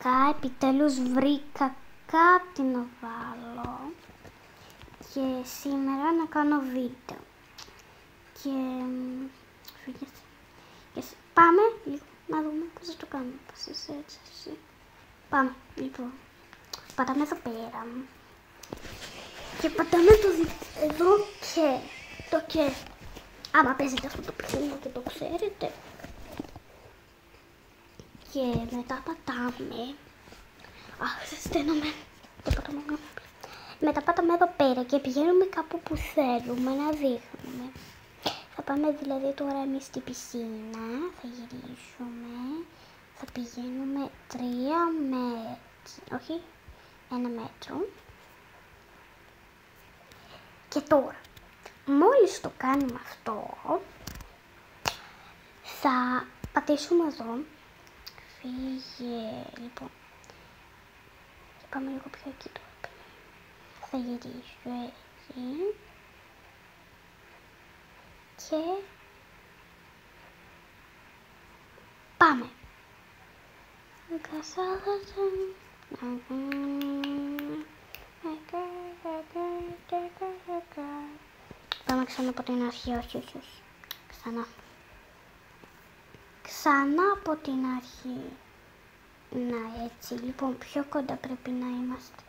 Τελικά επιτέλους βρήκα κάτι να βάλω και σήμερα να κάνω βίντεο και πάμε λίγο να δούμε πώς θα το κάνουμε. Πάμε λοιπόν, πατάμε εδώ πέρα και πατάμε εδώ και το και άμα παίζετε αυτό το παιχνίδι και το ξέρετε. Και μετά πατάμε. Αχ, στένομαι. Μετά πατάμε εδώ πέρα και πηγαίνουμε κάπου που θέλουμε να δείχνουμε. Θα πάμε δηλαδή τώρα εμείς στην πισίνα. Θα γυρίσουμε. Θα πηγαίνουμε 3 μέτρα. Όχι, 1 μέτρο. Και τώρα, μόλις το κάνουμε αυτό, θα πατήσουμε εδώ. Φύγε, λοιπόν. Και πάμε λίγο πιο εκεί τώρα. Θα γυρίσω εκεί. Και πάμε. Πάμε ξανά από την αρχή, όχι. Ξανά από την αρχή. Να, έτσι, λοιπόν, πιο κοντά πρέπει να είμαστε.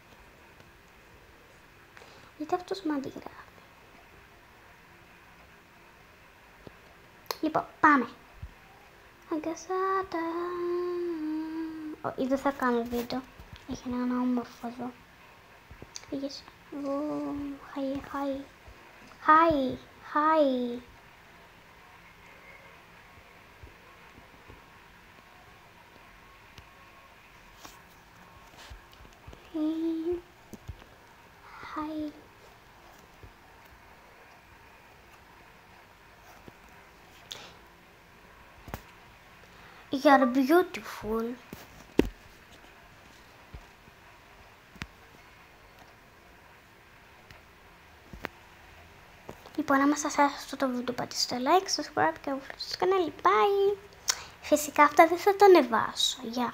Γιατί αυτός μ' αντιγράφει. Λοιπόν, πάμε. Αγκασάτα. Δεν θα κάνω βίντεο. Έχει ένα όμορφο εδώ. Πήγες. Χάι. Hi. You're beautiful. Λοιπόν, άμα σας άρεσε αυτό το βίντεο, πατήστε like, subscribe και βοηθήστε στο κανάλι. Bye. Φυσικά αυτά δεν θα τα ανεβάσω. Γεια.